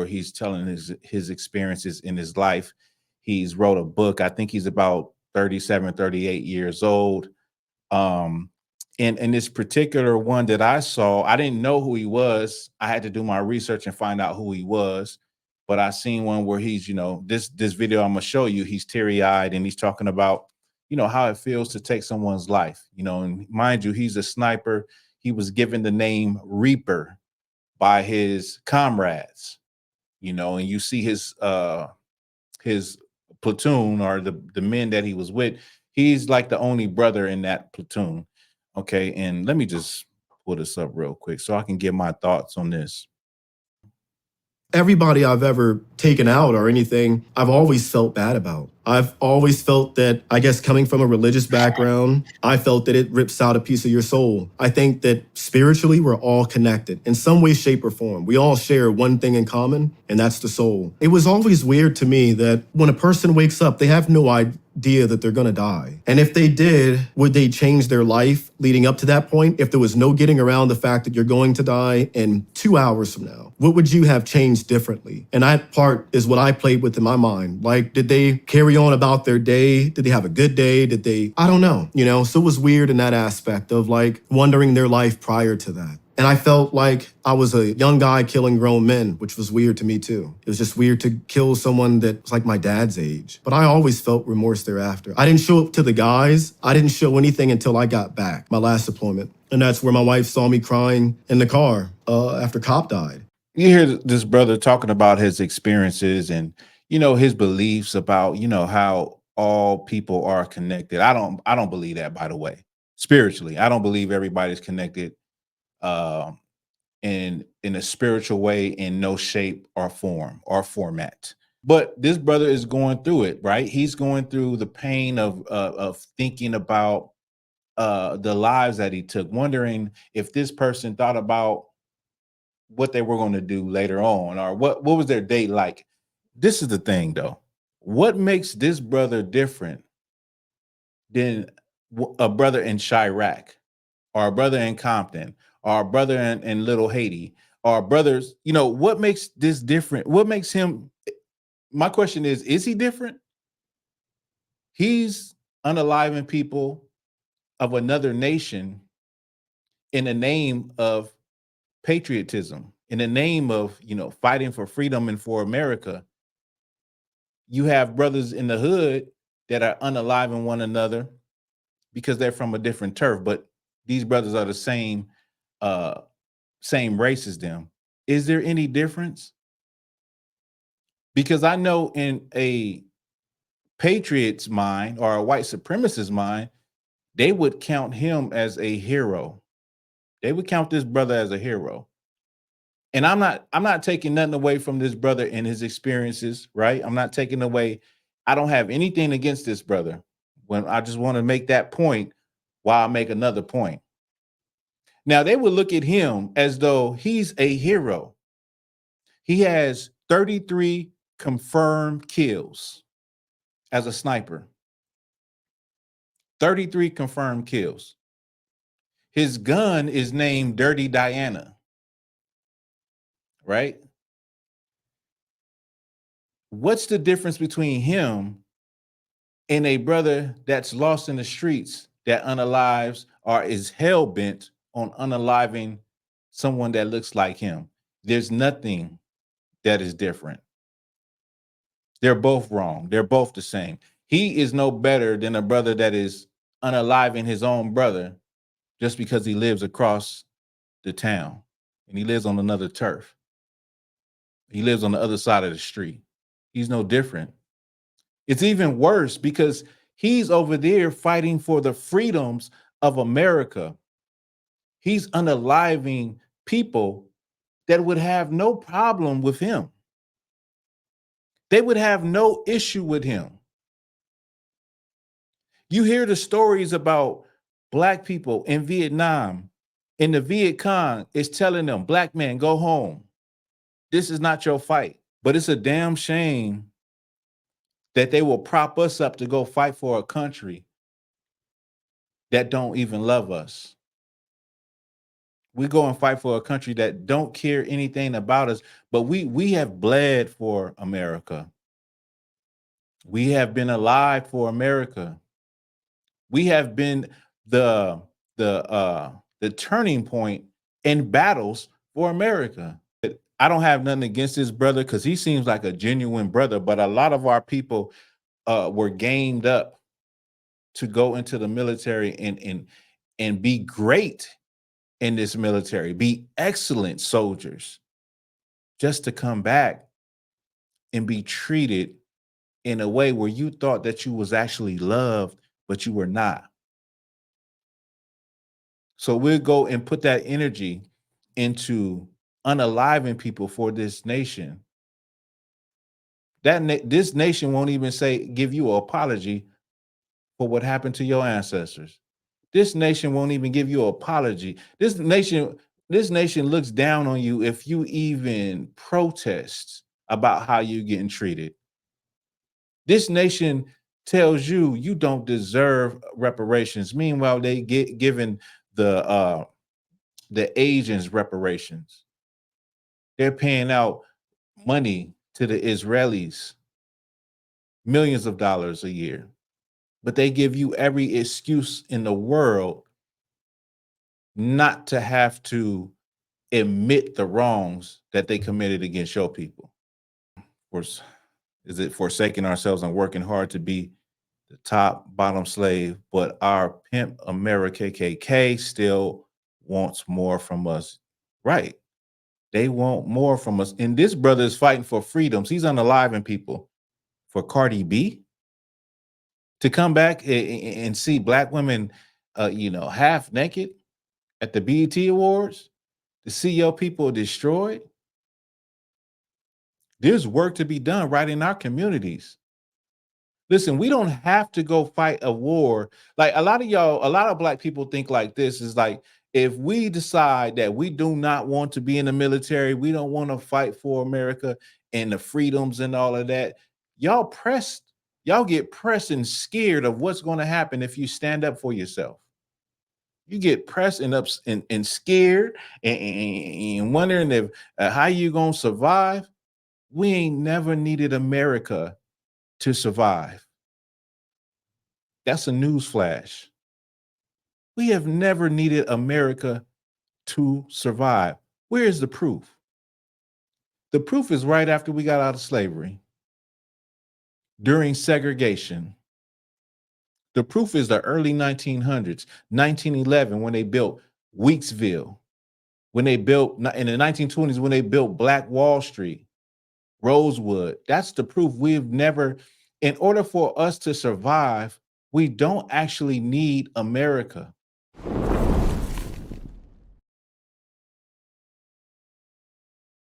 where he's telling his experiences in his life. He's wrote a book. I think he's about 37, 38 years old. Um, and this particular one that I saw, I didn't know who he was. I had to do my research and find out who he was. But I seen one where he's, this video I'm gonna show you, he's teary-eyed and he's talking about, how it feels to take someone's life. And mind you, he's a sniper. He was given the name Reaper by his comrades, and you see his platoon, or the men that he was with. He's like the only brother in that platoon. Okay, and let me just pull this up real quick so I can give my thoughts on this. Everybody I've ever taken out or anything, I've always felt bad about. I've always felt that, I guess coming from a religious background, I felt that it rips out a piece of your soul. I think that spiritually, we're all connected in some way, shape, or form. We all share one thing in common, and that's the soul. It was always weird to me that when a person wakes up, they have no idea that they're gonna die. And if they did, would they change their life leading up to that point? If there was no getting around the fact that you're going to die in 2 hours from now, what would you have changed differently? And that part is what I played with in my mind. Like, did they carry on about their day? Did they have a good day? I don't know, So it was weird in that aspect of like wondering their life prior to that. And I felt like I was a young guy killing grown men, which was weird to me too. It was just weird to kill someone that was like my dad's age. But I always felt remorse thereafter. I didn't show up to the guys. I didn't show anything until I got back, my last deployment. And that's where my wife saw me crying in the car after Cop died. You hear this brother talking about his experiences and, his beliefs about, how all people are connected. I don't believe that, by the way. Spiritually, I don't believe everybody's connected in a spiritual way in no shape or form or format. But this brother is going through it, right? He's going through the pain of thinking about the lives that he took, wondering if this person thought about what they were going to do later on, or what was their date like. This is the thing, though. What makes this brother different than a brother in Chirac, or a brother in Compton, or a brother in Little Haiti, or brothers? What makes this different? What makes him? My question is he different? He's unaliving people of another nation in the name of patriotism, in the name of, fighting for freedom and for America. You have brothers in the hood that are unaliving one another because they're from a different turf, but these brothers are the same race as them. Is there any difference? Because I know in a patriot's mind or a white supremacist mind, they would count him as a hero. They would count this brother as a hero. And I'm not taking nothing away from this brother and his experiences, right? I'm not taking away. I don't have anything against this brother. When I just want to make that point while I make another point. Now, they would look at him as though he's a hero. He has 33 confirmed kills as a sniper. 33 confirmed kills. His gun is named Dirty Diana, right? What's the difference between him and a brother that's lost in the streets, that unalives or is hell-bent on unaliving someone that looks like him? There's nothing that is different. They're both wrong. They're both the same. He is no better than a brother that is unaliving his own brother just because he lives across the town and he lives on another turf. He lives on the other side of the street. He's no different. It's even worse because he's over there fighting for the freedoms of America. He's unaliving people that would have no problem with him. They would have no issue with him. You hear the stories about Black people in Vietnam, and the Viet Cong is telling them, Black man, go home. This is not your fight. But it's a damn shame that they will prop us up to go fight for a country that don't even love us. We go and fight for a country that don't care anything about us, but we have bled for America. We have been alive for America. We have been the the turning point in battles for America. I don't have nothing against this brother because he seems like a genuine brother, but a lot of our people were gamed up to go into the military and be great in this military, be excellent soldiers, just to come back and be treated in a way where you thought that you was actually loved, but you were not. So we'll go and put that energy into unaliving people for this nation. This nation won't even give you an apology for what happened to your ancestors. This nation won't even give you an apology. This nation looks down on you if you even protest about how you're getting treated. This nation tells you you don't deserve reparations. Meanwhile, they get given the Asians reparations. They're paying out money to the Israelis, millions of dollars a year. But they give you every excuse in the world not to have to admit the wrongs that they committed against your people. Of course, is it forsaking ourselves and working hard to be the top bottom slave, but our pimp America KKK still wants more from us. Right. They want more from us. And this brother is fighting for freedoms. He's unaliving people for Cardi B to come back and see black women, half naked at the BET Awards, to see your people destroyed. There's work to be done right in our communities. Listen, we don't have to go fight a war. Like a lot of black people think like this is like, if we decide that we do not want to be in the military, we don't want to fight for America and the freedoms and all of that, y'all get pressed and scared of what's going to happen if you stand up for yourself. You get pressed and scared and wondering if how you going to survive. We ain't never needed America to survive. That's a news flash. We have never needed America to survive. Where is the proof? The proof is right after we got out of slavery, during segregation. The proof is the early 1900s, 1911, when they built Weeksville, when they built, in the 1920s, when they built Black Wall Street, Rosewood. That's the proof. In order for us to survive, we don't actually need America.